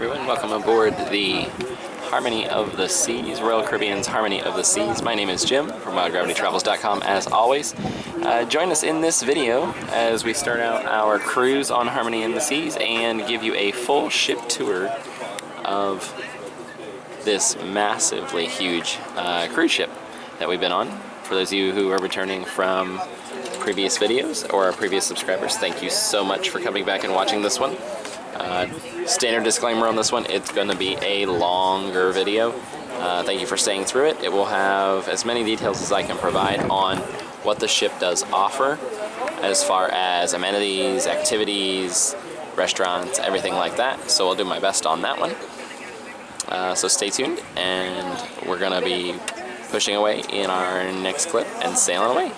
everyone, welcome aboard the Harmony of the Seas, Royal Caribbean's Harmony of the Seas. My name is Jim from WildGravityTravels.com as always. Join us in this video as we start out our cruise on Harmony in the Seas and give you a full ship tour of this massively huge cruise ship that we've been on. For those of you who are returning from previous videos or our previous subscribers, thank you so much for coming back and watching this one. Standard disclaimer on this one, it's going to be a longer video. Thank you for staying through it. It will have as many details as I can provide on what the ship does offer as far as amenities, activities, restaurants, everything like that. So I'll do my best on that one. So stay tuned, and we're going to be pushing away in our next clip and sailing away.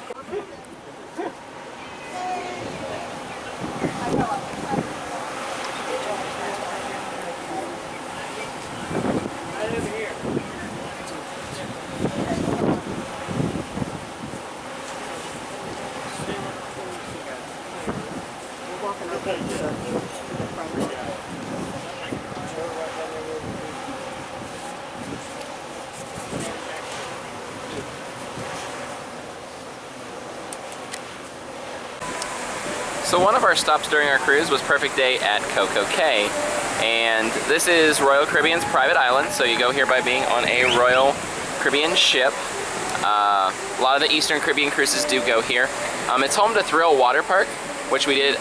So one of our stops during our cruise was Perfect Day at Coco Cay, and this is Royal Caribbean's private island, so you go here by being on a Royal Caribbean ship. A lot of the Eastern Caribbean cruises do go here. It's home to Thrill Waterpark, which we did.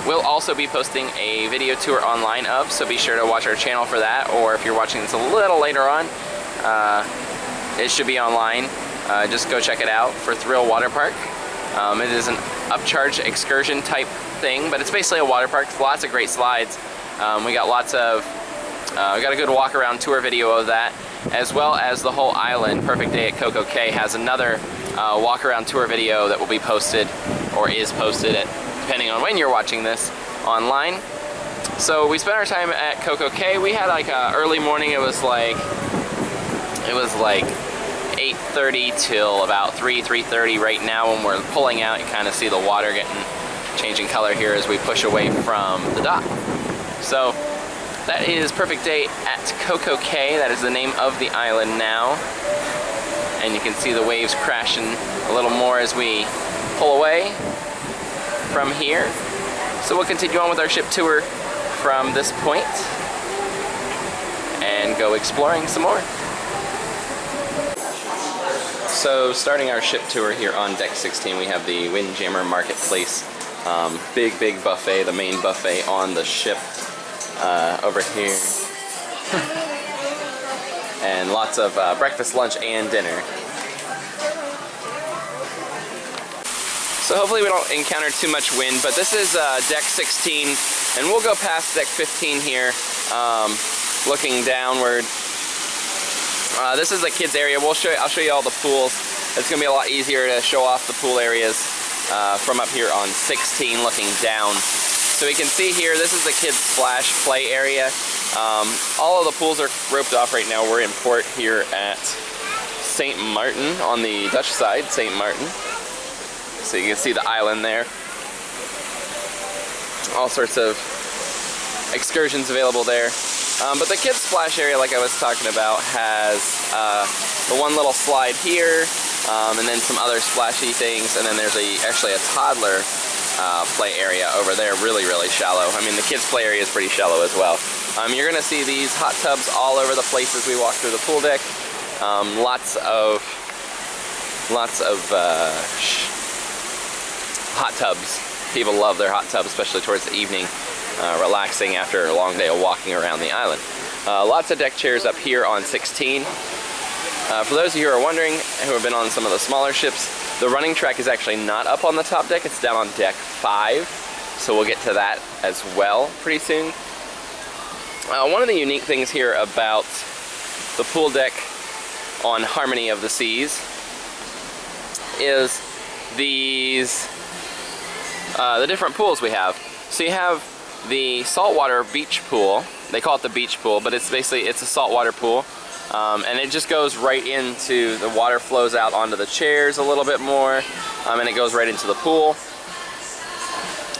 We'll also be posting a video tour online of, so be sure to watch our channel for that, or if you're watching this a little later on, it should be online. Just go check it out for Thrill Waterpark. It is an upcharge excursion type thing, but it's basically a water park. Lots of great slides. We got we got a good walk around tour video of that, as well as the whole island. Perfect Day at Coco Cay has another walk around tour video that will be posted, or is posted, depending on when you're watching this, online. So we spent our time at Coco Cay. We had like a early morning. It was like 8:30 till about 3:30 right now. When we're pulling out, you kind of see the water changing color here as we push away from the dock. So that is Perfect Day at Coco Cay. That is the name of the island now. And you can see the waves crashing a little more as we pull away from here. So we'll continue on with our ship tour from this point and go exploring some more. So starting our ship tour here on deck 16, we have the Windjammer Marketplace. Big buffet, the main buffet on the ship over here. And lots of breakfast, lunch, and dinner. So hopefully we don't encounter too much wind, but this is deck 16, and we'll go past deck 15 here, looking downward. This is the kids area. I'll show you all the pools. It's going to be a lot easier to show off the pool areas from up here on 16 looking down. So we can see here, this is the kids splash play area. All of the pools are roped off right now. We're in port here at St. Martin on the Dutch side, St. Martin. So you can see the island there. All sorts of excursions available there. But the kids splash area, like I was talking about, has the one little slide here, and then some other splashy things, and then there's actually a toddler play area over there, really shallow. I mean, the kids play area is pretty shallow as well. You're going to see these hot tubs all over the place as we walk through the pool deck. Lots of hot tubs. People love their hot tubs, especially towards the evening. Relaxing after a long day of walking around the island. Lots of deck chairs up here on 16. For those of you who are wondering, who have been on some of the smaller ships, the running track is actually not up on the top deck, it's down on deck 5. So we'll get to that as well pretty soon. One of the unique things here about the pool deck on Harmony of the Seas is the different pools we have. So you have the saltwater beach pool. They call it the beach pool, but it's a saltwater pool, and it just goes right into the water, flows out onto the chairs a little bit more, and it goes right into the pool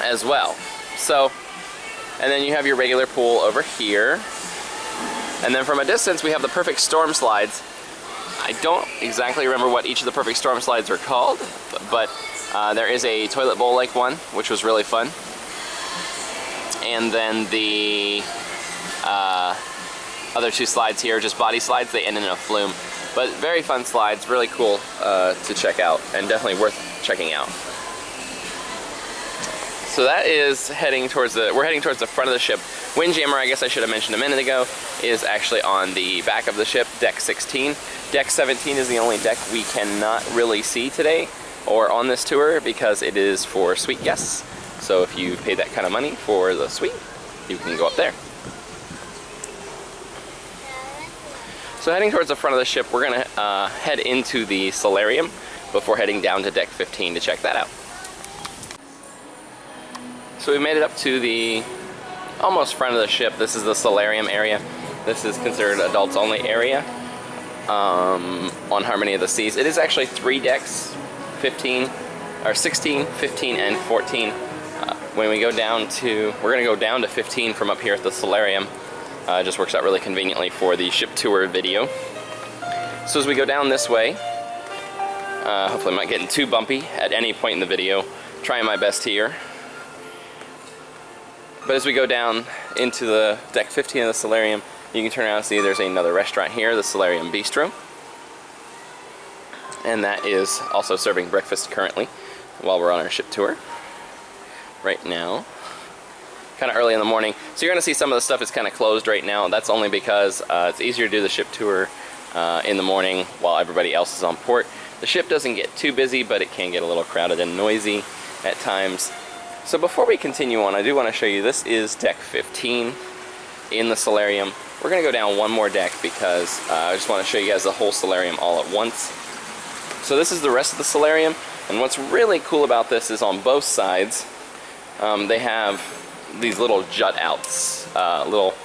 as well. So And then you have your regular pool over here. And then from a distance, we have the Perfect Storm slides. I don't exactly remember what each of the Perfect Storm slides are called, but there is a toilet bowl like one, which was really fun. And then the other two slides here are just body slides. They end in a flume. But very fun slides, really cool to check out, and definitely worth checking out. So that is we're heading towards the front of the ship. Windjammer, I guess I should have mentioned a minute ago, is actually on the back of the ship, deck 16. Deck 17 is the only deck we cannot really see today or on this tour because it is for suite guests. So if you pay that kind of money for the suite, you can go up there. So heading towards the front of the ship, we're going to head into the Solarium before heading down to deck 15 to check that out. So we made it up to the almost front of the ship. This is the Solarium area. This is considered adults only area on Harmony of the Seas. It is actually 3 decks, 16, 15, and 14. When we go down to, we're going to go down to 15 from up here at the Solarium. It just works out really conveniently for the ship tour video. So as we go down this way, hopefully I'm not getting too bumpy at any point in the video. Trying my best here. But as we go down into the deck 15 of the Solarium, you can turn around and see there's another restaurant here, the Solarium Bistro. And that is also serving breakfast currently while we're on our ship tour. Right now, kind of early in the morning. So you're going to see some of the stuff is kind of closed right now. That's only because it's easier to do the ship tour in the morning while everybody else is on port. The ship doesn't get too busy, but it can get a little crowded and noisy at times. So before we continue on, I do want to show you, this is deck 15 in the Solarium. We're going to go down one more deck because I just want to show you guys the whole Solarium all at once. So this is the rest of the Solarium, and what's really cool about this is on both sides, they have these little jut outs, little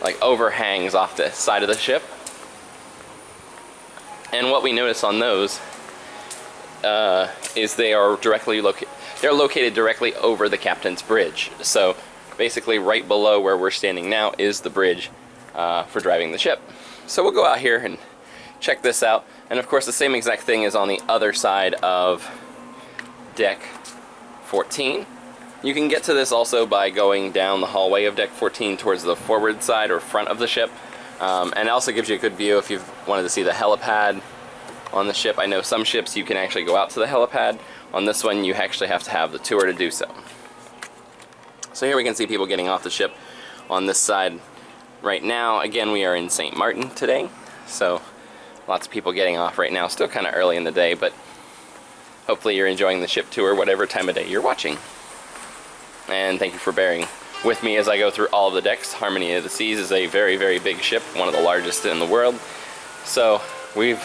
like overhangs off the side of the ship. And what we notice on those is they are located directly over the captain's bridge. So basically right below where we're standing now is the bridge for driving the ship. So we'll go out here and check this out. And of course the same exact thing is on the other side of deck 14. You can get to this also by going down the hallway of deck 14 towards the forward side or front of the ship. And it also gives you a good view if you've wanted to see the helipad on the ship. I know some ships you can actually go out to the helipad. On this one you actually have to have the tour to do so. So here we can see people getting off the ship on this side right now. Again, we are in St. Martin today, so lots of people getting off right now. Still kind of early in the day, but hopefully you're enjoying the ship tour whatever time of day you're watching. And thank you for bearing with me as I go through all of the decks. Harmony of the Seas is a very, very big ship, one of the largest in the world. So we've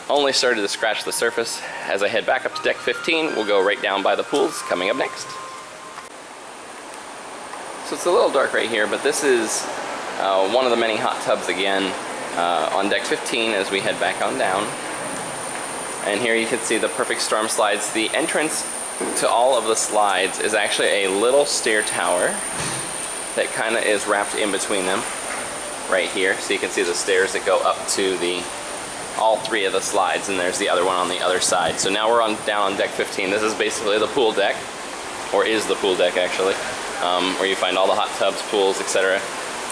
only started to scratch the surface. As I head back up to deck 15, we'll go right down by the pools coming up next. So it's a little dark right here, but this is one of the many hot tubs again on deck 15 as we head back on down. And here you can see the Perfect Storm slides. The entrance to all of the slides is actually a little stair tower that kind of is wrapped in between them right here. So you can see the stairs that go up to all 3 of the slides, and there's the other one on the other side. So now we're down on deck 15. This is basically the pool deck, or is the pool deck actually, where you find all the hot tubs, pools, etc.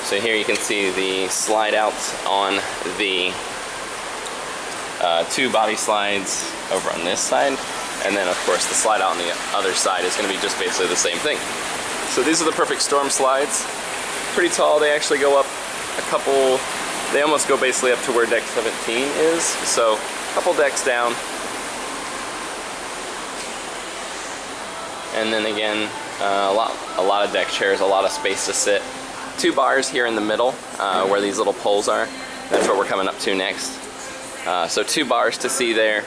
So here you can see the slide outs on the 2 body slides over on this side. And then of course the slide out on the other side is going to be just basically the same thing. So these are the Perfect Storm slides. Pretty tall. They actually go up a couple, they almost go basically up to where deck 17 is. So a couple decks down. And then again, a lot of deck chairs, a lot of space to sit. 2 bars here in the middle where these little poles are. That's what we're coming up to next. So 2 bars to see there,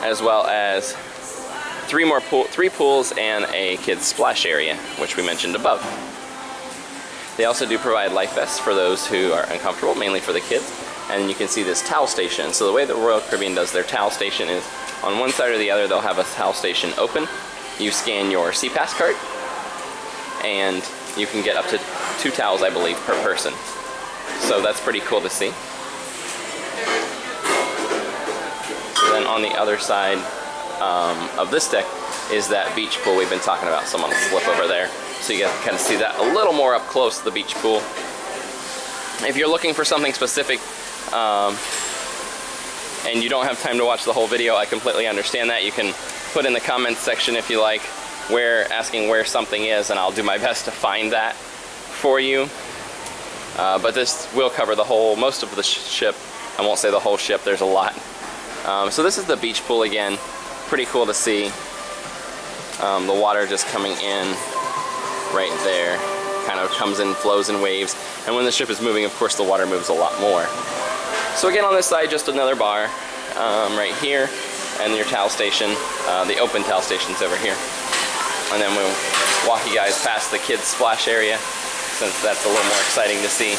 as well as 3 pools and a kids splash area, which we mentioned above. They also do provide life vests for those who are uncomfortable, mainly for the kids. And you can see this towel station. So the way the Royal Caribbean does their towel station is on one side or the other they'll have a towel station open. You scan your SeaPass card and you can get up to 2 towels, I believe, per person. So that's pretty cool to see. So then on the other side of this deck is that beach pool we've been talking about. So I'm gonna flip over there so you can kind of see that a little more up close, the beach pool. If you're looking for something specific and you don't have time to watch the whole video, I completely understand that. You can put in the comments section if you like, asking where something is, and I'll do my best to find that for you. But this will cover most of the ship. I won't say the whole ship, there's a lot. So this is the beach pool again. Pretty cool to see. The water just coming in right there. Kind of comes in, flows in waves. And when the ship is moving, of course, the water moves a lot more. So again, on this side, just another bar right here. And your towel station, the open towel station's over here. And then we'll walk you guys past the kids' splash area, since that's a little more exciting to see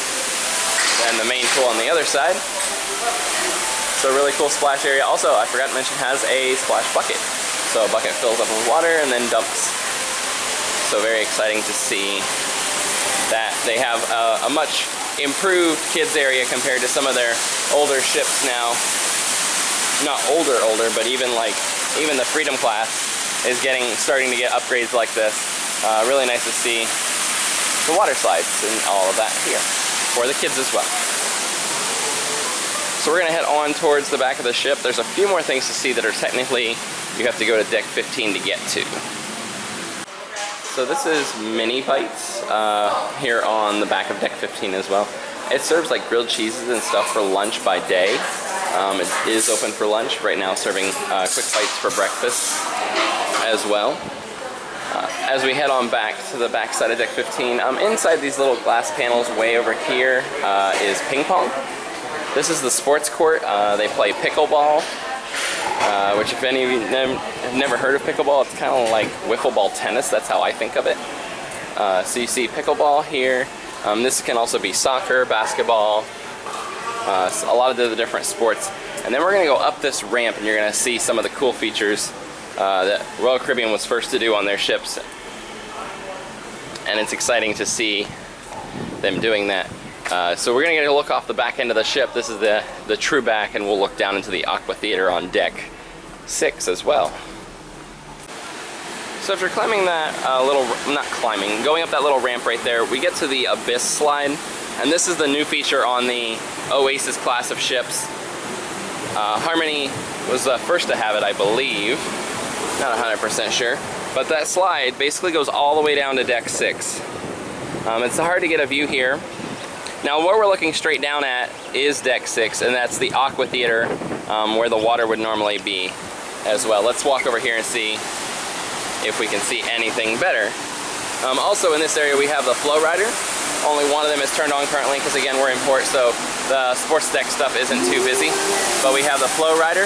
than the main pool on the other side. So a really cool splash area. Also, I forgot to mention, has a splash bucket. So a bucket fills up with water and then dumps. So very exciting to see that they have a much improved kids area compared to some of their older ships now. Not older, but even the Freedom class is starting to get upgrades like this. Really nice to see the water slides and all of that here for the kids as well. So we're gonna head on towards the back of the ship. There's a few more things to see that are technically, you have to go to deck 15 to get to. So this is Mini Bites here on the back of deck 15 as well. It serves like grilled cheeses and stuff for lunch by day. It is open for lunch right now, serving quick bites for breakfast as well. As we head on back to the back side of deck 15, inside these little glass panels way over here is ping pong. This is the sports court. They play pickleball, which if any of you have never heard of pickleball, it's kind of like wiffle ball tennis. That's how I think of it. So you see pickleball here. This can also be soccer, basketball, a lot of the different sports. And then we're going to go up this ramp and you're going to see some of the cool features that Royal Caribbean was first to do on their ships. And it's exciting to see them doing that. So we're going to get a look off the back end of the ship. This is the true back, and we'll look down into the Aqua Theater on deck 6 as well. So after climbing that going up that little ramp right there, we get to the Abyss slide. And this is the new feature on the Oasis class of ships. Harmony was the first to have it, I believe. Not 100% sure. But that slide basically goes all the way down to deck 6. It's hard to get a view here. Now what we're looking straight down at is deck 6, and that's the Aqua Theater, where the water would normally be as well. Let's walk over here and see if we can see anything better. Also in this area we have the flow rider. Only one of them is turned on currently because again we're in port, so the sports deck stuff isn't too busy. But we have the flow rider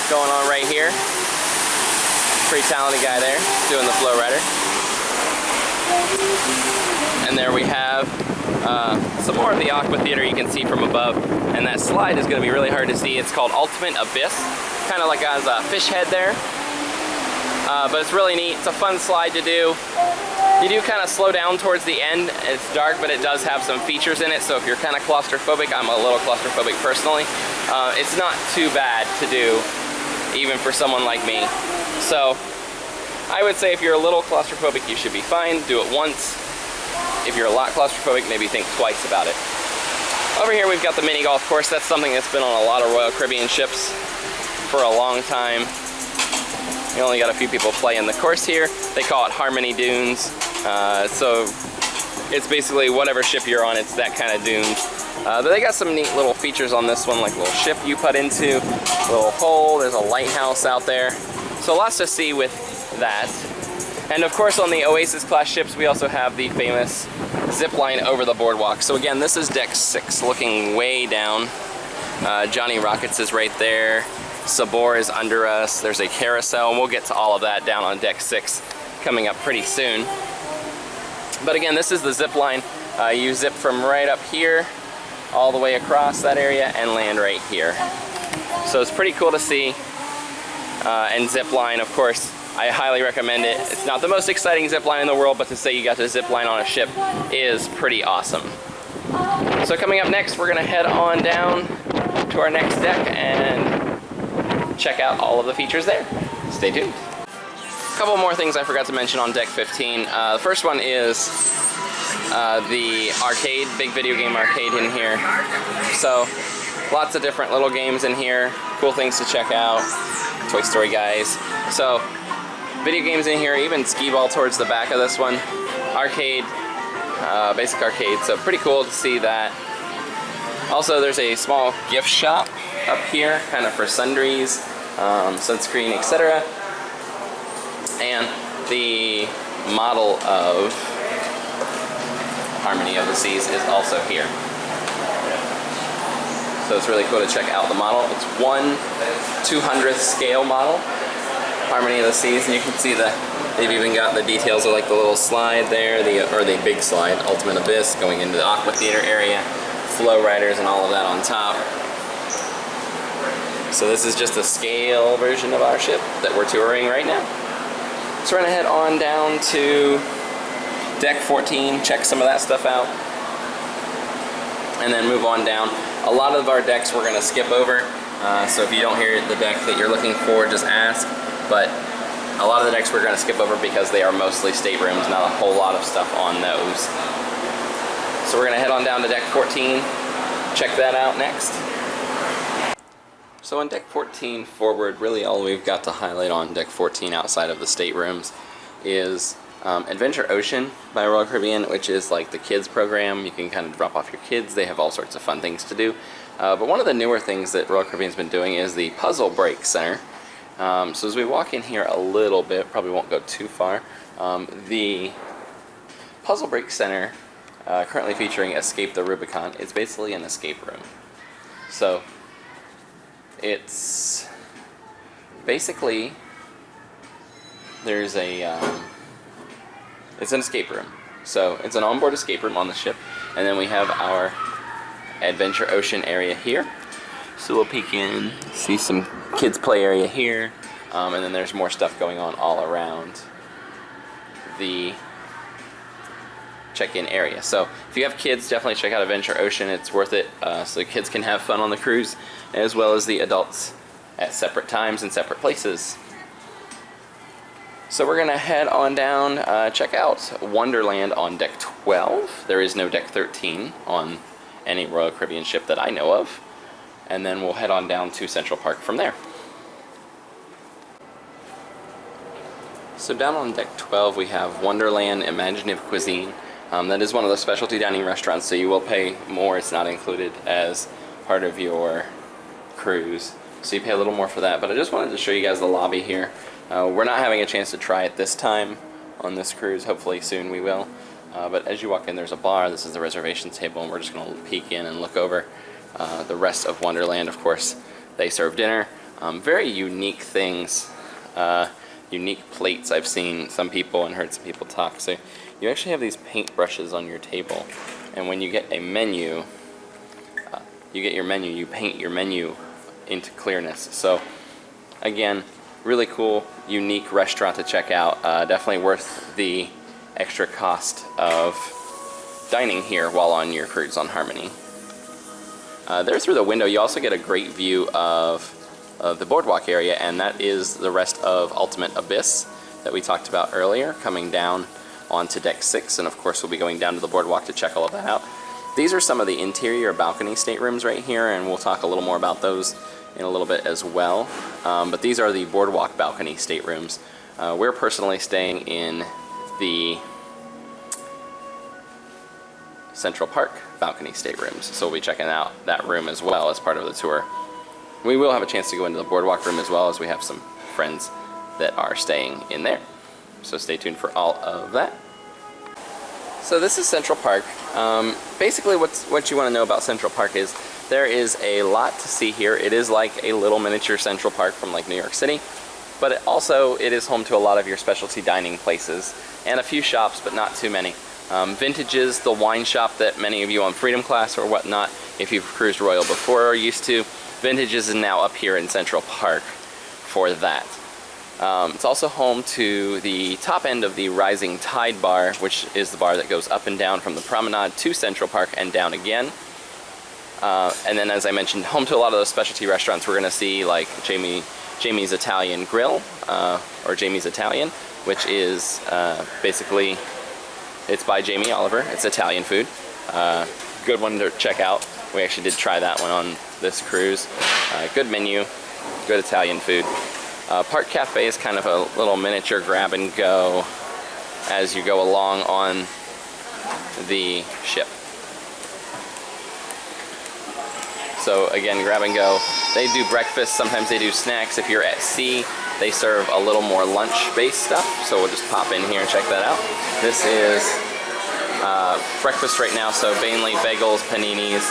going on right here. Pretty talented guy there doing the flow rider. And there we have some more of the Aqua Theater you can see from above. And that slide is going to be really hard to see. It's called Ultimate Abyss. Kind of like has a fish head there. But it's really neat. It's a fun slide to do. You do kind of slow down towards the end. It's dark, but it does have some features in it. So if you're kind of claustrophobic, I'm a little claustrophobic personally, it's not too bad to do, even for someone like me. So I would say if you're a little claustrophobic, you should be fine. Do it once. If you're a lot claustrophobic, maybe think twice about it. Over here we've got the mini golf course. That's something that's been on a lot of Royal Caribbean ships for a long time. We only got a few people playing the course here. They call it Harmony Dunes. So it's basically whatever ship you're on, it's that kind of dunes. But they got some neat little features on this one, like a little ship you put into, little hole, there's a lighthouse out there. So lots to see with that. And of course on the Oasis class ships we also have the famous zip line over the boardwalk. So again, this is deck 6 looking way down. Johnny Rockets is right there. Sabor is under us. There's a carousel, and we'll get to all of that down on deck 6 coming up pretty soon. But again, this is the zip line. You zip from right up here all the way across that area and land right here. So it's pretty cool to see. And zip line, of course, I highly recommend it. It's not the most exciting zip line in the world, but to say you got to zip line on a ship is pretty awesome. So coming up next, we're gonna head on down to our next deck and check out all of the features there. Stay tuned. A couple more things I forgot to mention on deck 15. The first one is the arcade, big video game arcade in here. So lots of different little games in here, cool things to check out, Toy Story guys. So video games in here, even skee ball towards the back of this one. Arcade, basic arcade, so pretty cool to see that. Also, there's a small gift shop up here, kind of for sundries, sunscreen, etc. And the model of Harmony of the Seas is also here. So it's really cool to check out the model. It's 1/200th scale model, Harmony of the Seas, and you can see they've even got the details of like the little slide there, or the big slide, Ultimate Abyss, going into the Aqua Theater area, flow riders and all of that on top. So this is just a scale version of our ship that we're touring right now. So we're gonna head on down to deck 14, check some of that stuff out, and then move on down. A lot of our decks we're gonna skip over, so if you don't hear the deck that you're looking for, just ask. But a lot of the decks we're gonna skip over because they are mostly staterooms, not a whole lot of stuff on those. So we're gonna head on down to deck 14, check that out next. So on deck 14 forward, really all we've got to highlight on deck 14 outside of the staterooms is Adventure Ocean by Royal Caribbean, which is like the kids program. You can kind of drop off your kids. They have all sorts of fun things to do. But one of the newer things that Royal Caribbean's been doing is the Puzzle Break Center. So as we walk in here a little bit, probably won't go too far, the Puzzle Break Center, currently featuring Escape the Rubicon, it's basically an escape room. So it's basically, there's a, it's an escape room. So it's an onboard escape room on the ship, and then we have our Adventure Ocean area here. So we'll peek in, see some kids play area here, and then there's more stuff going on all around the check-in area. So if you have kids, definitely check out Adventure Ocean. It's worth it, so the kids can have fun on the cruise, as well as the adults at separate times and separate places. So we're gonna head on down, check out Wonderland on deck 12. There is no deck 13 on any Royal Caribbean ship that I know of. And then we'll head on down to Central Park from there. So down on deck 12 we have Wonderland Imaginative Cuisine. That is one of the specialty dining restaurants, so you will pay more. It's not included as part of your cruise, so you pay a little more for that. But I just wanted to show you guys the lobby here. We're not having a chance to try it this time on this cruise. Hopefully soon we will. But as you walk in, there's a bar. This is the Reservations Table, and we're just going to peek in and look over the rest of Wonderland. Of course, they serve dinner. Very unique things, unique plates. I've seen some people and heard some people talk. So you actually have these paint brushes on your table, and when you get a menu, you paint your menu into clearness. So again, really cool, unique restaurant to check out. Definitely worth the extra cost of dining here while on your cruise on Harmony. There through the window you also get a great view of the boardwalk area, and that is the rest of Ultimate Abyss that we talked about earlier, coming down onto deck 6, and of course we'll be going down to the boardwalk to check all of that out. These are some of the interior balcony staterooms right here, and we'll talk a little more about those in a little bit as well. But these are the boardwalk balcony staterooms. We're personally staying in the Central Park balcony staterooms, so we'll be checking out that room as well as part of the tour. We will have a chance to go into the boardwalk room as well, as we have some friends that are staying in there. So stay tuned for all of that. So this is Central Park. Basically what you want to know about Central Park is there is a lot to see here. It is like a little miniature Central Park from like New York City, but it is home to a lot of your specialty dining places and a few shops, but not too many. Vintages, the wine shop that many of you on Freedom Class or whatnot, if you've cruised Royal before, are used to. Vintages is now up here in Central Park for that. It's also home to the top end of the Rising Tide Bar, which is the bar that goes up and down from the Promenade to Central Park and down again. And then, as I mentioned, home to a lot of those specialty restaurants. We're going to see like Jamie's Italian Grill, or Jamie's Italian, which is basically, it's by Jamie Oliver. It's Italian food. Good one to check out. We actually did try that one on this cruise. Good menu, good Italian food. Park Cafe is kind of a little miniature grab and go as you go along on the ship. So again, grab and go. They do breakfast, sometimes they do snacks. If you're at sea, they serve a little more lunch-based stuff. So we'll just pop in here and check that out. This is breakfast right now, so mainly bagels, paninis,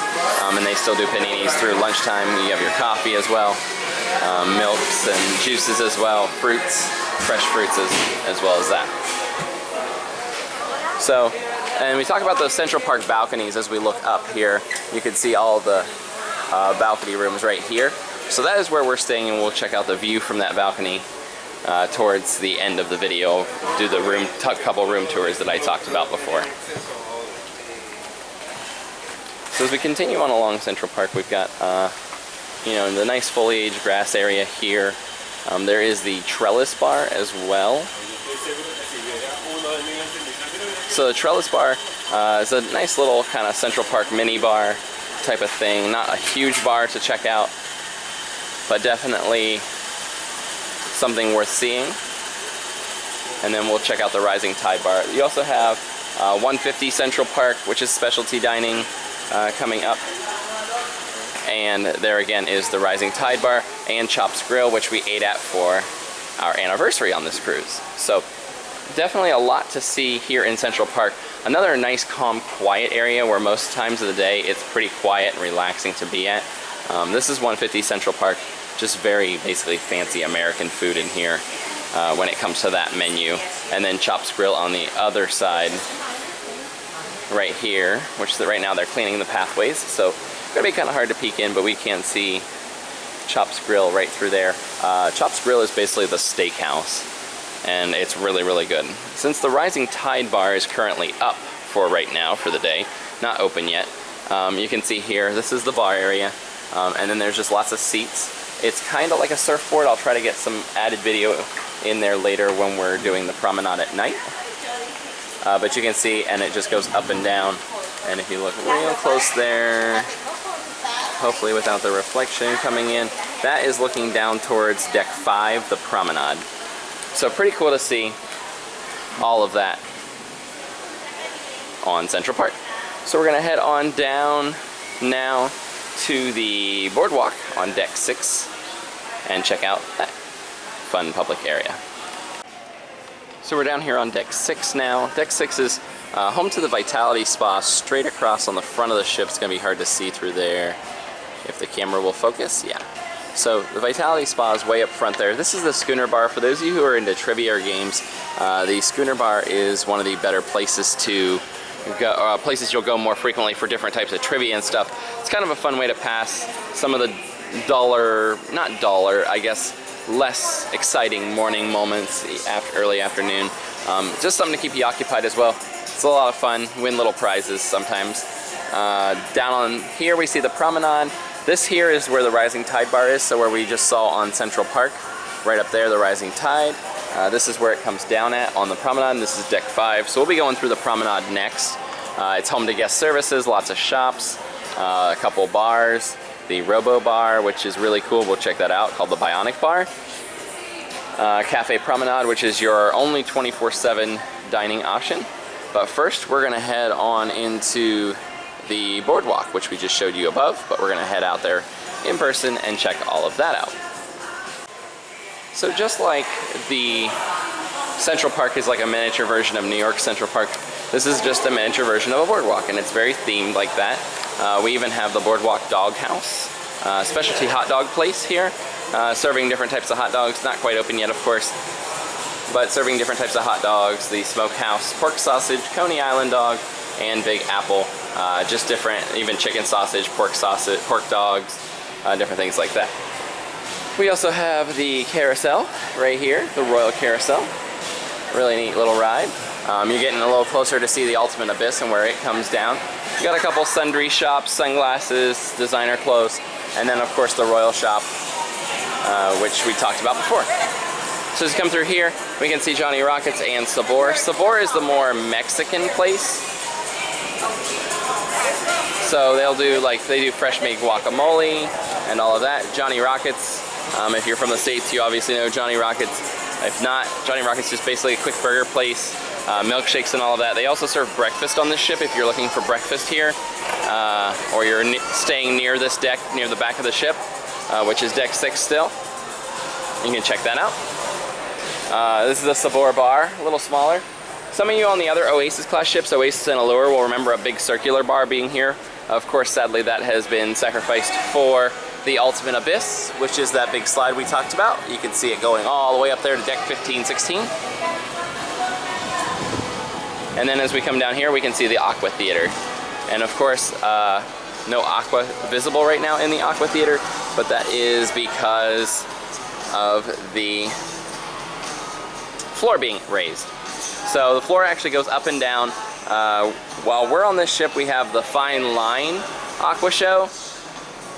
and they still do paninis through lunchtime. You have your coffee as well, milks and juices as well, fruits, fresh fruits as well as that. So, and we talk about those Central Park balconies. As we look up here, you can see all the balcony rooms right here. So that is where we're staying, and we'll check out the view from that balcony towards the end of the video. Do the couple room tours that I talked about before. So as we continue on along Central Park, we've got the nice foliage grass area here. There is the Trellis Bar as well. So the Trellis Bar is a nice little kind of Central Park mini bar type of thing. Not a huge bar to check out, but definitely something worth seeing. And then we'll check out the Rising Tide Bar. You also have 150 Central Park, which is specialty dining, coming up. And there again is the Rising Tide Bar and Chops Grill, which we ate at for our anniversary on this cruise. So definitely a lot to see here in Central Park. Another nice, calm, quiet area where most times of the day it's pretty quiet and relaxing to be at. This is 150 Central Park. Just very basically fancy American food in here when it comes to that menu. And then Chops Grill on the other side right here, which right now they're cleaning the pathways. So it's going to be kind of hard to peek in, but we can see Chops Grill right through there. Chops Grill is basically the steakhouse, and it's really, really good. Since the Rising Tide Bar is currently up for right now for the day, not open yet, you can see here, this is the bar area, and then there's just lots of seats. It's kind of like a surfboard. I'll try to get some added video in there later when we're doing the promenade at night. But you can see, and it just goes up and down. And if you look real close there, hopefully without the reflection coming in, that is looking down towards deck 5, the promenade. So pretty cool to see all of that on Central Park. So we're gonna head on down now to the boardwalk on deck 6 and check out that fun public area. So we're down here on deck 6 now. Deck 6 is home to the Vitality Spa straight across on the front of the ship. It's gonna be hard to see through there if the camera will focus. Yeah. So the Vitality Spa is way up front there. This is the Schooner Bar. For those of you who are into trivia or games, the Schooner Bar is one of the better places to go, places you'll go more frequently for different types of trivia and stuff. It's kind of a fun way to pass some of the I guess, less exciting morning moments, early afternoon. Just something to keep you occupied as well. It's a lot of fun. Win little prizes sometimes. Down on here we see the promenade. This here is where the Rising Tide Bar is, so where we just saw on Central Park. Right up there, the Rising Tide. This is where it comes down at on the promenade, and this is deck 5. So we'll be going through the promenade next. It's home to guest services, lots of shops, a couple bars. The Robo Bar, which is really cool, we'll check that out, called the Bionic Bar. Cafe Promenade, which is your only 24/7 dining option. But first, we're gonna head on into the boardwalk, which we just showed you above, but we're gonna head out there in person and check all of that out. So just like the Central Park is like a miniature version of New York Central Park, this is just a miniature version of a boardwalk, and it's very themed like that. We even have the Boardwalk Dog House, specialty hot dog place here, serving different types of hot dogs. Not quite open yet, of course, but serving different types of hot dogs. The Smokehouse pork sausage, Coney Island dog, and Big Apple. Just different, even chicken sausage, pork dogs, different things like that. We also have the Carousel right here, the Royal Carousel. Really neat little ride. You're getting a little closer to see the ultimate abyss and where it comes down. You got a couple sundry shops, sunglasses, designer clothes, and then of course the Royal shop, which we talked about before. So as you come through here, we can see Johnny Rockets and Sabor. Sabor is the more Mexican place. So they'll do they do fresh made guacamole and all of that. Johnny Rockets, if you're from the States, you obviously know Johnny Rockets. If not, Johnny Rockets is basically a quick burger place, milkshakes and all of that. They also serve breakfast on this ship if you're looking for breakfast here, or you're staying near this deck, near the back of the ship, which is deck 6 still. You can check that out. This is the Sabor Bar, a little smaller. Some of you on the other Oasis class ships, Oasis and Allure, will remember a big circular bar being here. Of course, sadly, that has been sacrificed for the Ultimate Abyss, which is that big slide we talked about. You can see it going all the way up there to deck 15, 16. And then as we come down here, we can see the Aqua Theater. And of course, no Aqua visible right now in the Aqua Theater, but that is because of the floor being raised. So the floor actually goes up and down. While we're on this ship, we have the Fine Line Aqua Show.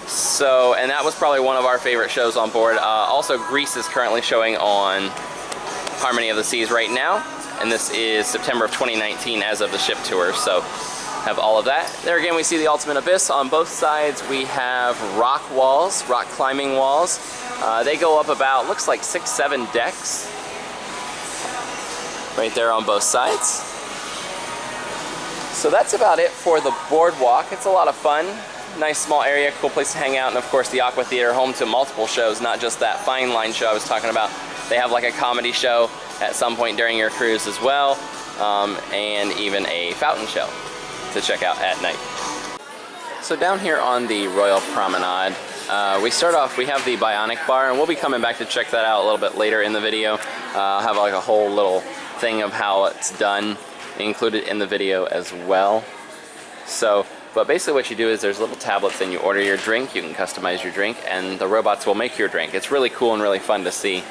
So, and that was probably one of our favorite shows on board. Also, Greece is currently showing on Harmony of the Seas right now. And this is September of 2019 as of the ship tour. So, have all of that. There again, we see the Ultimate Abyss. On both sides, we have rock walls, rock climbing walls. They go up about, looks like 6-7 decks. Right there on both sides. So that's about it for the boardwalk. It's a lot of fun. Nice small area, cool place to hang out, and of course the Aqua Theater, home to multiple shows, not just that Fine Line show I was talking about. They have like a comedy show at some point during your cruise as well, and even a fountain show to check out at night. So down here on the Royal Promenade, we start off, we have the Bionic Bar, and we'll be coming back to check that out a little bit later in the video. I'll have like a whole little thing of how it's done included in the video as well. So, but basically what you do is there's little tablets and you order your drink, you can customize your drink, and the robots will make your drink. It's really cool and really fun to see.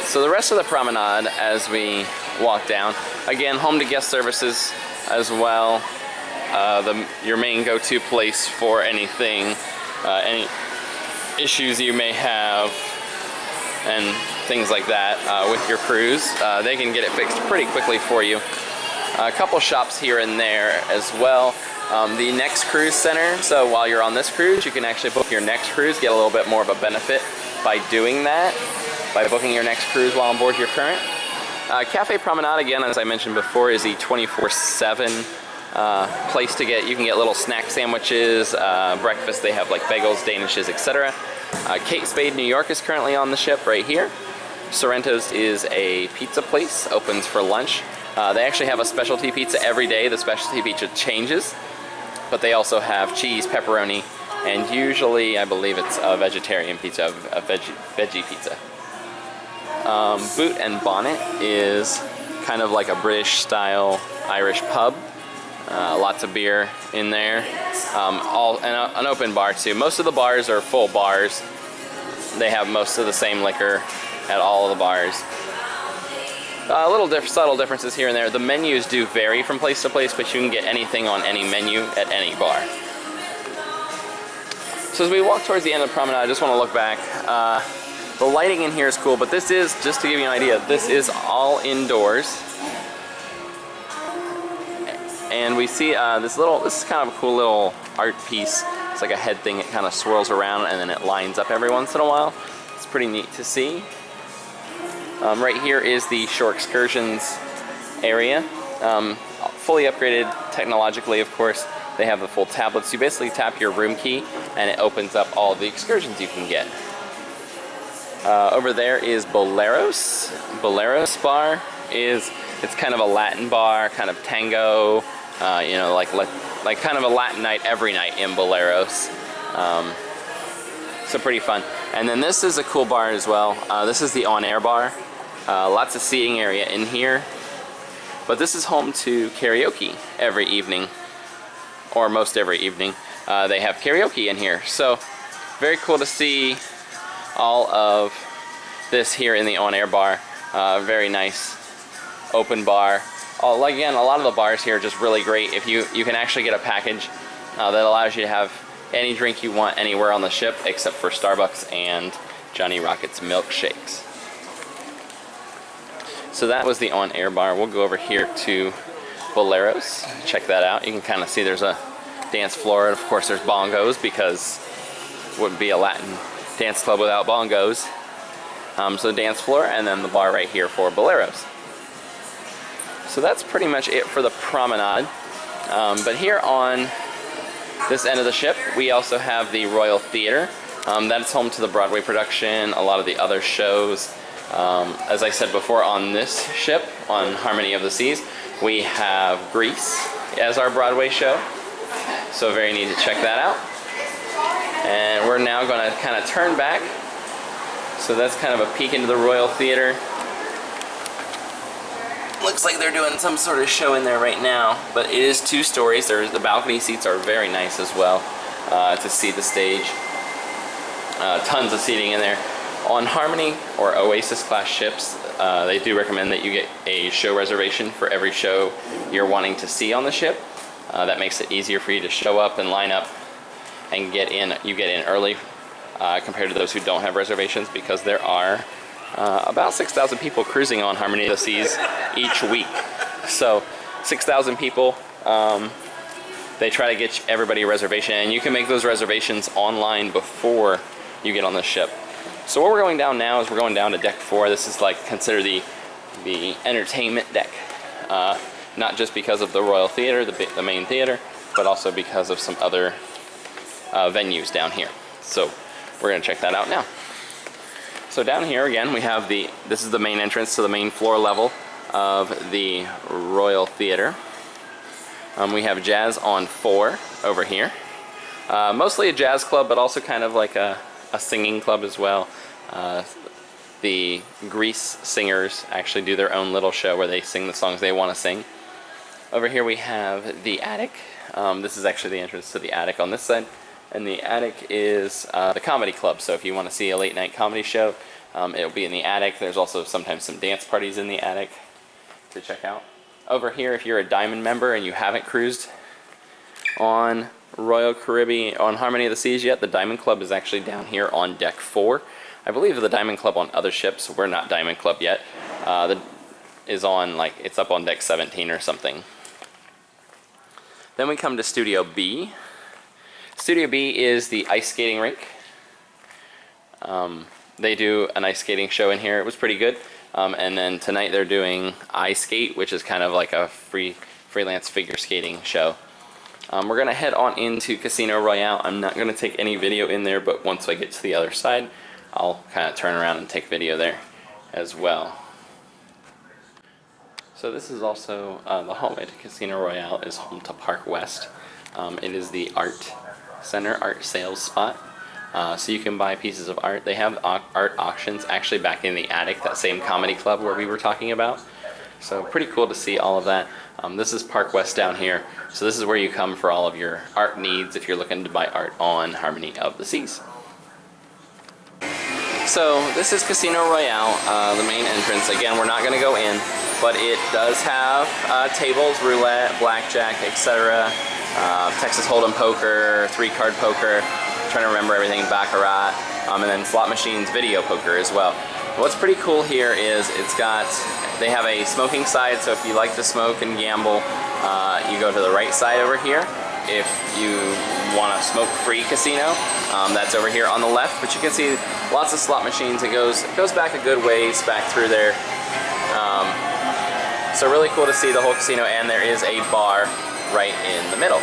So the rest of the promenade as we walk down, again, home to guest services as well. Your main go-to place for anything, any issues you may have, and things like that with your cruise. They can get it fixed pretty quickly for you. A couple shops here and there as well. The next cruise center, so while you're on this cruise, you can actually book your next cruise, get a little bit more of a benefit by doing that, by booking your next cruise while on board your current. Cafe Promenade, again, as I mentioned before, is the 24/7 place to get. You can get little snack sandwiches, breakfast. They have like bagels, danishes, etc. Kate Spade, New York is currently on the ship right here. Sorrento's is a pizza place, opens for lunch. They actually have a specialty pizza every day. The specialty pizza changes, but they also have cheese, pepperoni, and usually I believe it's a vegetarian pizza, a veggie pizza. Boot and Bonnet is kind of like a British style Irish pub. Lots of beer in there. An open bar too. Most of the bars are full bars. They have most of the same liquor at all of the bars. Little subtle differences here and there. The menus do vary from place to place, but you can get anything on any menu at any bar. So as we walk towards the end of the promenade, I just want to look back. The lighting in here is cool, but this is, just to give you an idea, this is all indoors. And we see this is kind of a cool little art piece. It's like a head thing, it kind of swirls around and then it lines up every once in a while. It's pretty neat to see. Right here is the shore excursions area. Fully upgraded technologically, of course. They have the full tablets. You basically tap your room key and it opens up all the excursions you can get. Over there is Boleros. Boleros Bar it's kind of a Latin bar, kind of tango, you know, like kind of a Latin night every night in Boleros. So pretty fun. And then this is a cool bar as well. This is the on-air bar. Lots of seating area in here. But this is home to karaoke every evening, or most every evening. They have karaoke in here. So very cool to see all of this here in the on-air bar. Very nice open bar. Again, a lot of the bars here are just really great. If you can actually get a package that allows you to have any drink you want anywhere on the ship except for Starbucks and Johnny Rockets milkshakes. So that was the on-air bar. We'll go over here to Boleros. Check that out. You can kind of see there's a dance floor, and of course there's bongos because it wouldn't be a Latin dance club without bongos. So the dance floor, and then the bar right here for Boleros. So that's pretty much it for the promenade. But here on this end of the ship, we also have the Royal Theatre. That's home to the Broadway production, a lot of the other shows. As I said before, on this ship, on Harmony of the Seas, we have Grease as our Broadway show. So very neat to check that out. And we're now going to kind of turn back. So that's kind of a peek into the Royal Theatre. Looks like they're doing some sort of show in there right now, but it is 2 stories. The balcony seats are very nice as well to see the stage. Tons of seating in there. On Harmony or Oasis class ships, they do recommend that you get a show reservation for every show you're wanting to see on the ship. That makes it easier for you to show up and line up and get in. You get in early compared to those who don't have reservations, because there are about 6,000 people cruising on Harmony of the Seas each week. So 6,000 people, they try to get everybody a reservation, and you can make those reservations online before you get on the ship. So what we're going down now is we're going down to deck 4. This is like considered the entertainment deck, not just because of the Royal Theatre, the main theater, but also because of some other venues down here. So we're going to check that out now. So down here again we have this is the main entrance to the main floor level of the Royal Theatre. We have Jazz on 4 over here. Mostly a jazz club, but also kind of like a singing club as well. The Grease singers actually do their own little show where they sing the songs they want to sing. Over here we have the attic. This is actually the entrance to the attic on this side. And the attic is the comedy club. So if you want to see a late night comedy show, it'll be in the attic. There's also sometimes some dance parties in the attic to check out. Over here, if you're a Diamond member and you haven't cruised on Royal Caribbean, on Harmony of the Seas yet, the Diamond Club is actually down here on deck 4. I believe the Diamond Club on other ships, we're not Diamond Club yet, is on, like, it's up on deck 17 or something. Then we come to Studio B. Studio B is the ice skating rink. They do an ice skating show in here. It was pretty good. And then tonight they're doing Ice Skate, which is kind of like a freelance figure skating show. We're going to head on into Casino Royale. I'm not going to take any video in there, but once I get to the other side, I'll kind of turn around and take video there as well. So this is also the hallway to Casino Royale is home to Park West. It is the art center, art sales spot. So you can buy pieces of art. They have art auctions actually back in the attic, that same comedy club where we were talking about. So pretty cool to see all of that. This is Park West down here. So this is where you come for all of your art needs if you're looking to buy art on Harmony of the Seas. So this is Casino Royale, the main entrance. Again, we're not going to go in, but it does have tables, roulette, blackjack, etc. Texas Hold'em poker, 3-card poker. I'm trying to remember everything, baccarat, and then slot machines, video poker as well. What's pretty cool here is they have a smoking side, so if you like to smoke and gamble, you go to the right side over here. If you want a smoke-free casino, that's over here on the left, but you can see lots of slot machines. It goes back a good ways back through there. So really cool to see the whole casino, and there is a bar right in the middle.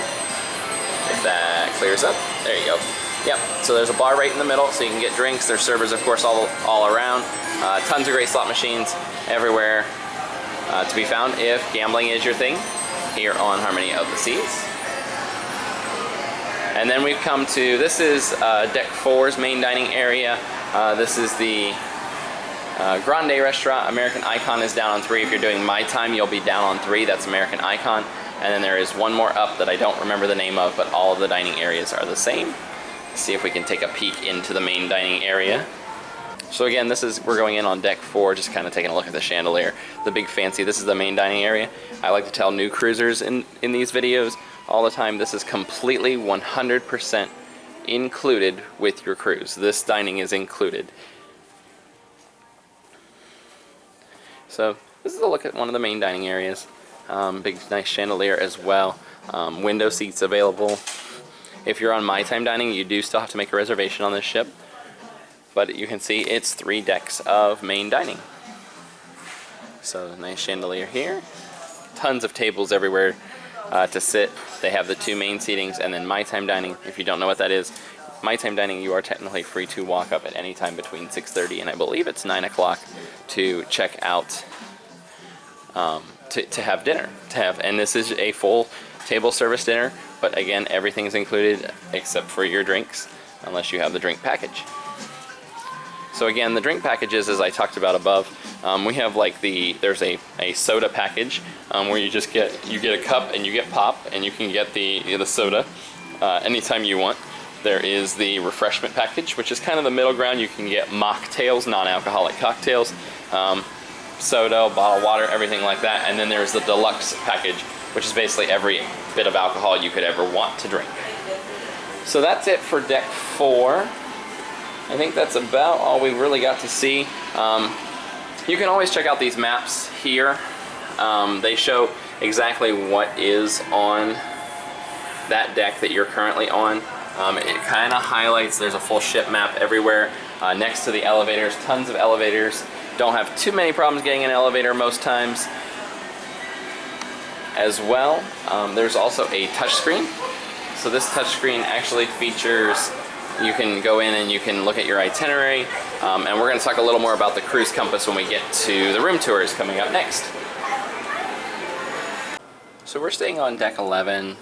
If that clears up, there you go. Yep, so there's a bar right in the middle, so you can get drinks. There's servers, of course, all around. Tons of great slot machines everywhere to be found if gambling is your thing here on Harmony of the Seas. And then we've come to, this is Deck 4's main dining area. This is the Grande Restaurant. American Icon is down on 3. If you're doing My Time, you'll be down on 3. That's American Icon. And then there is one more up that I don't remember the name of, but all of the dining areas are the same. see if we can take a peek into the main dining area. So again, we're going in on deck 4, just kind of taking a look at the chandelier. The big fancy, this is the main dining area. I like to tell new cruisers in these videos all the time, this is completely 100% included with your cruise. This dining is included. So this is a look at one of the main dining areas. Big nice chandelier as well. Window seats available. If you're on My Time dining, you do still have to make a reservation on this ship. But you can see it's 3 decks of main dining. So nice chandelier here. Tons of tables everywhere to sit. They have the 2 main seatings, and then My Time dining. If you don't know what that is, My Time dining, you are technically free to walk up at any time between 6:30 and I believe it's 9 o'clock to check out to have dinner. And this is a full table service dinner, but again, everything's included except for your drinks, unless you have the drink package. So again, the drink packages, as I talked about above, we have like there's a soda package where you get a cup and you get pop, and you can get the soda anytime you want. There is the refreshment package, which is kind of the middle ground. You can get mocktails, non-alcoholic cocktails, soda, bottled water, everything like that. And then there's the deluxe package, which is basically every bit of alcohol you could ever want to drink. So that's it for deck 4. I think that's about all we really got to see. You can always check out these maps here. They show exactly what is on that deck that you're currently on. It kind of highlights, there's a full ship map everywhere. Next to the elevators, tons of elevators. Don't have too many problems getting an elevator most times as well. There's also a touchscreen. So this touchscreen actually features, you can go in and you can look at your itinerary, and we're going to talk a little more about the cruise compass when we get to the room tours coming up next. So we're staying on deck 11,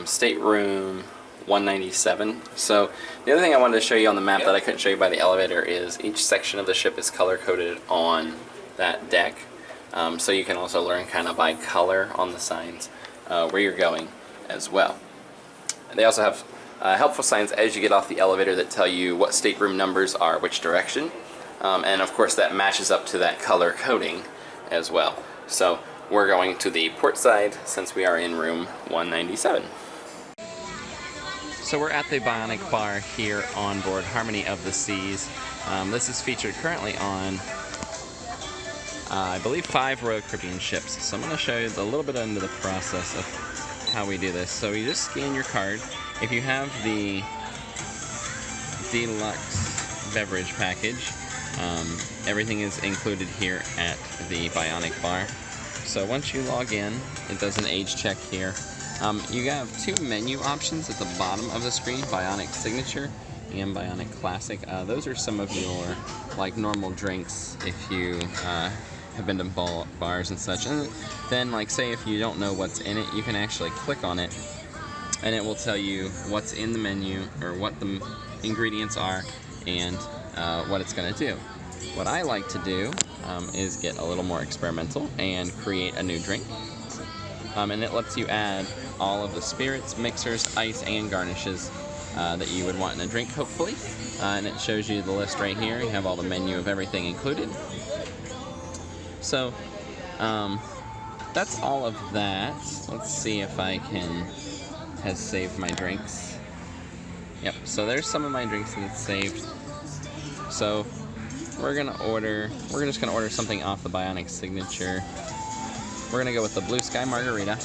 stateroom 197. So the other thing I wanted to show you on the map that I couldn't show you by the elevator is each section of the ship is color coded on that deck. So you can also learn kind of by color on the signs where you're going as well. They also have helpful signs as you get off the elevator that tell you what stateroom numbers are which direction, and of course that matches up to that color coding as well. So we're going to the port side since we are in room 197. So we're at the Bionic Bar here on board Harmony of the Seas. This is featured currently on I believe 5 Royal Caribbean ships. So I'm going to show you a little bit into the process of how we do this. So you just scan your card. If you have the deluxe beverage package, everything is included here at the Bionic Bar. So once you log in, it does an age check here. You have 2 menu options at the bottom of the screen, Bionic Signature and Bionic Classic. Those are some of your like normal drinks if you have been to bars and such. And then like say if you don't know what's in it, you can actually click on it and it will tell you what's in the menu or what the ingredients are and what it's going to do. What I like to do is get a little more experimental and create a new drink. And it lets you add all of the spirits, mixers, ice, and garnishes that you would want in a drink, hopefully. And it shows you the list right here. You have all the menu of everything included. So, that's all of that. Let's see if I has saved my drinks. Yep, so there's some of my drinks that it's saved. So, we're just gonna order something off the Bionic Signature. We're gonna go with the Blue Sky Margarita,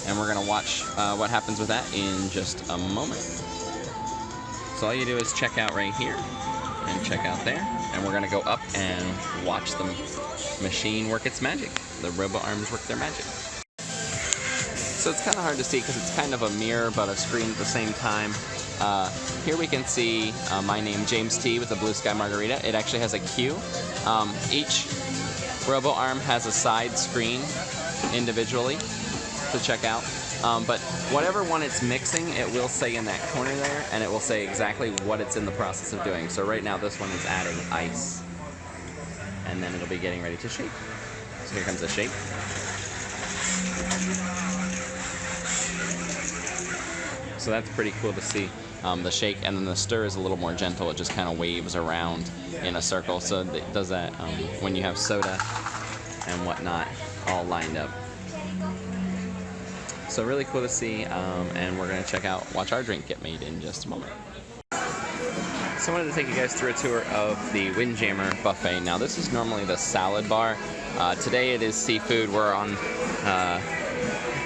and we're gonna watch what happens with that in just a moment. So all you do is check out right here and check out there, and we're gonna go up and watch the machine work its magic. The robo arms work their magic. So it's kind of hard to see because it's kind of a mirror but a screen at the same time. Here we can see my name, James T, with the Blue Sky Margarita. It actually has a queue. Each robo arm has a side screen individually to check out. But whatever one it's mixing, it will say in that corner there, and it will say exactly what it's in the process of doing. So right now this one is adding ice, and then it'll be getting ready to shake. So here comes the shake. So that's pretty cool to see. The shake, and then the stir is a little more gentle. It just kind of waves around in a circle. So it does that when you have soda and whatnot all lined up. So really cool to see, and we're going to watch our drink get made in just a moment. So I wanted to take you guys through a tour of the Windjammer Buffet. Now this is normally the salad bar. Today it is seafood. We're on,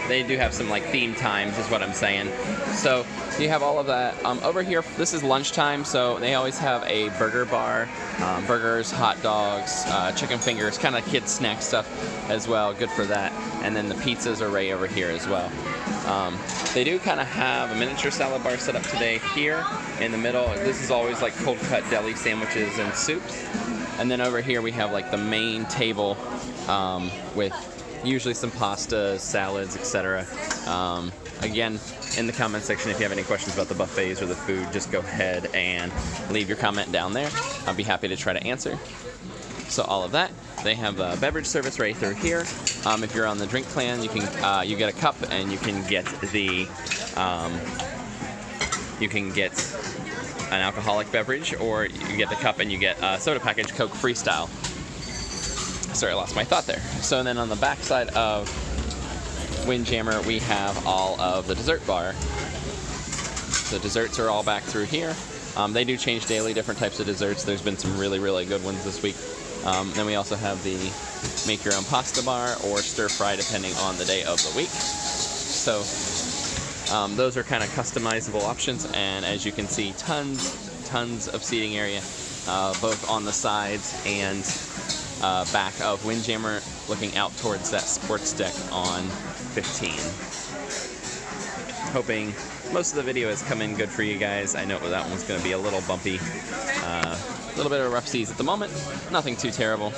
they do have some like theme times is what I'm saying. So you have all of that. Over here, this is lunchtime, so they always have a burger bar, burgers, hot dogs, chicken fingers, kind of kids snack stuff as well, good for that. And then the pizzas are right over here as well. They do kind of have a miniature salad bar set up today here in the middle. This is always like cold cut deli sandwiches and soups. And then over here we have like the main table with usually some pastas, salads, etc. Again, in the comment section, if you have any questions about the buffets or the food, just go ahead and leave your comment down there. I'll be happy to try to answer. So all of that. They have a beverage service right through here. If you're on the drink plan, you can you get a cup and you can get an alcoholic beverage, or you get the cup and you get a soda package, Coke Freestyle. Sorry, I lost my thought there. So then on the back side of Windjammer, we have all of the dessert bar. The desserts are all back through here. They do change daily, different types of desserts. There's been some really, really good ones this week. Then we also have the make your own pasta bar or stir fry depending on the day of the week. So those are kind of customizable options, and as you can see, tons of seating area, both on the sides and back of Windjammer, looking out towards that sports deck on 15. Hoping most of the video has come in good for you guys. I know that one's going to be a little bumpy. A little bit of rough seas at the moment. Nothing too terrible.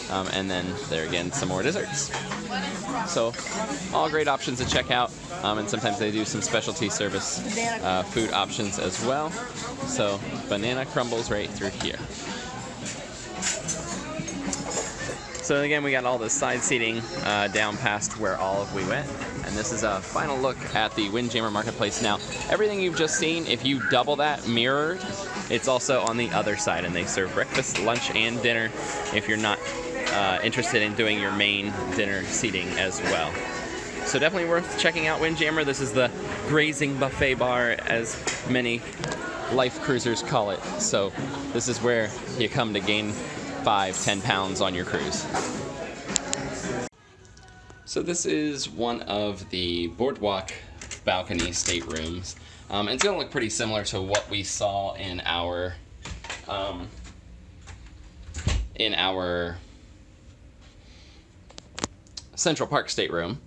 And then there again, some more desserts. So all great options to check out. And sometimes they do some specialty service food options as well. So banana crumbles right through here. So again, we got all the side seating down past where all we went. And this is a final look at the Windjammer Marketplace. Now, everything you've just seen, if you double that mirrored, it's also on the other side. And they serve breakfast, lunch, and dinner if you're not interested in doing your main dinner seating as well. So definitely worth checking out Windjammer. This is the Grazing Buffet Bar, as many life cruisers call it. So this is where you come to gain 5-10 pounds on your cruise. So this is one of the Boardwalk balcony staterooms. It's going to look pretty similar to what we saw in our Central Park stateroom.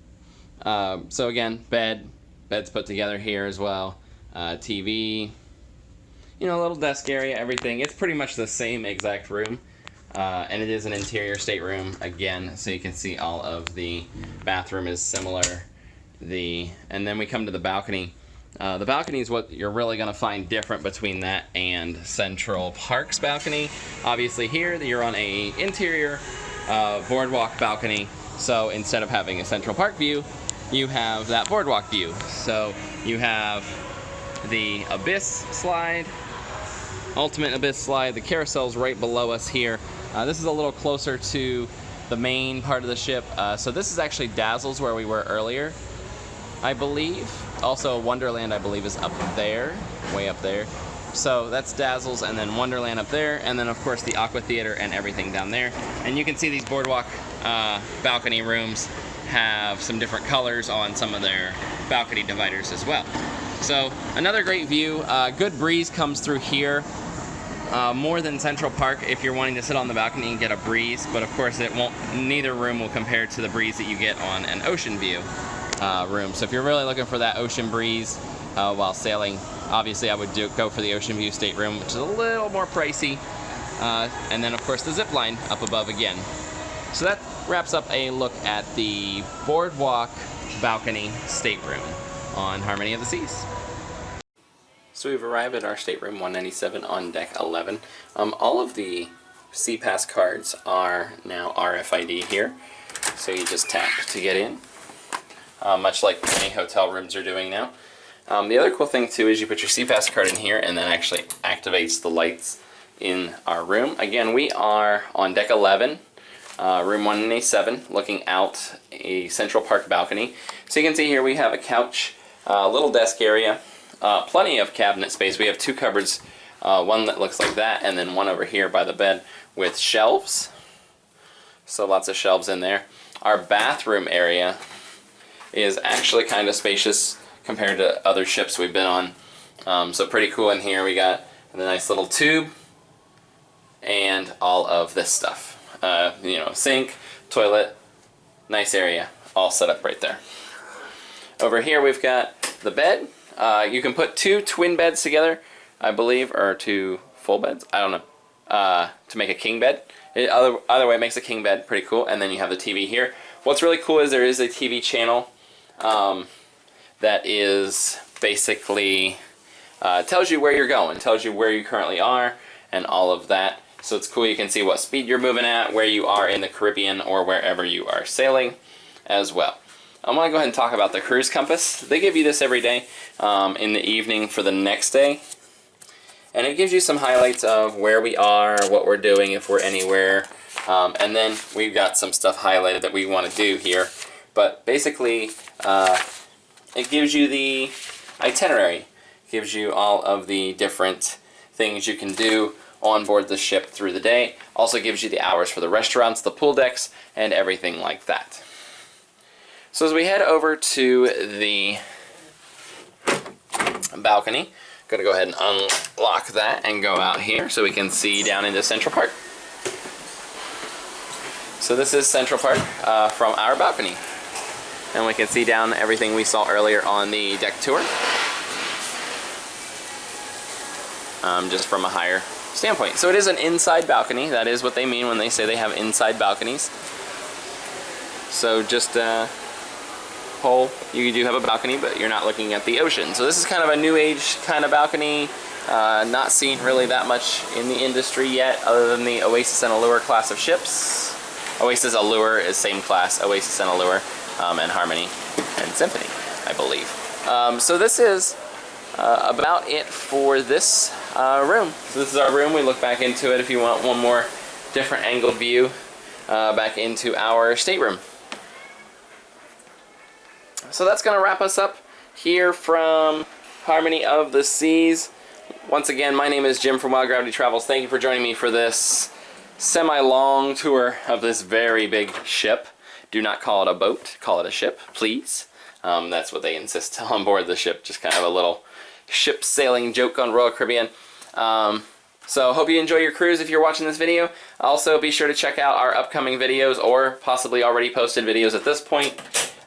So again, bed's put together here as well. TV, a little desk area, everything. It's pretty much the same exact room. And it is an interior stateroom again, so you can see all of the bathroom is similar. And then we come to the balcony. The balcony is what you're really going to find different between that and Central Park's balcony. Obviously here you're on a interior boardwalk balcony, so instead of having a Central Park view, you have that boardwalk view. So you have the Abyss slide, Ultimate Abyss slide. The carousel's right below us here. This is a little closer to the main part of the ship. So this is actually Dazzle's, where we were earlier, I believe. Also Wonderland, I believe, is up there, way up there. So that's Dazzle's, and then Wonderland up there, and then of course the Aqua Theater and everything down there. And you can see these boardwalk balcony rooms have some different colors on some of their balcony dividers as well. So another great view. Good breeze comes through here. More than Central Park if you're wanting to sit on the balcony and get a breeze, but of course neither room will compare to the breeze that you get on an ocean view room. So if you're really looking for that ocean breeze while sailing, obviously I would go for the ocean view stateroom, which is a little more pricey. And then of course the zip line up above again. So that wraps up a look at the Boardwalk balcony stateroom on Harmony of the Seas. So we've arrived at our stateroom 197 on deck 11. All of the SeaPass cards are now RFID here, so you just tap to get in, much like many hotel rooms are doing now. The other cool thing too is you put your SeaPass card in here and then actually activates the lights in our room. Again, we are on deck 11, room 1A7, looking out a Central Park balcony. So you can see here we have a couch, a little desk area, plenty of cabinet space. We have 2 cupboards, one that looks like that and then one over here by the bed with shelves. So lots of shelves in there. Our bathroom area is actually kind of spacious compared to other ships we've been on. So pretty cool in here. We got the nice little tube and all of this stuff. You know, sink, toilet, nice area, all set up right there. Over here we've got the bed. You can put 2 twin beds together, I believe, or 2 full beds, I don't know, to make a king bed. Either way, it makes a king bed, pretty cool. And then you have the TV here. What's really cool is there is a TV channel that is basically tells you where you're going, tells you where you currently are, and all of that. So it's cool. You can see what speed you're moving at, where you are in the Caribbean, or wherever you are sailing as well. I'm going to go ahead and talk about the cruise compass. They give you this every day in the evening for the next day. And it gives you some highlights of where we are, what we're doing, if we're anywhere. And then we've got some stuff highlighted that we want to do here. But basically, it gives you the itinerary. It gives you all of the different things you can do on board the ship through the day. Also gives you the hours for the restaurants, the pool decks, and everything like that. So as we head over to the balcony, I'm going to go ahead and unlock that and go out here so we can see down into Central Park. So this is Central Park from our balcony. And we can see down everything we saw earlier on the deck tour. Just from a higher standpoint. So it is an inside balcony. That is what they mean when they say they have inside balconies. So just you do have a balcony, but you're not looking at the ocean. So this is kind of a new age kind of balcony. Not seen really that much in the industry yet, other than the Oasis and Allure class of ships. Oasis Allure is same class, Oasis and Allure, and Harmony and Symphony, I believe. So this is about it for this room. So this is our room. We look back into it if you want one more different angled view back into our stateroom. So that's going to wrap us up here from Harmony of the Seas. Once again, my name is Jim from Wild Gravity Travels. Thank you for joining me for this semi-long tour of this very big ship. Do not call it a boat, call it a ship, please. That's what they insist on board the ship, just kind of a little ship sailing joke on Royal Caribbean. So hope you enjoy your cruise if you're watching this video. Also be sure to check out our upcoming videos, or possibly already posted videos at this point,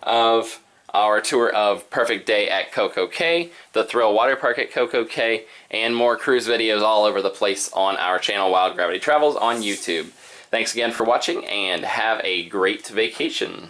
of our tour of Perfect Day at Coco Cay, the Thrill Waterpark at Coco Cay, and more cruise videos all over the place on our channel Wild Gravity Travels on YouTube. Thanks again for watching, and have a great vacation.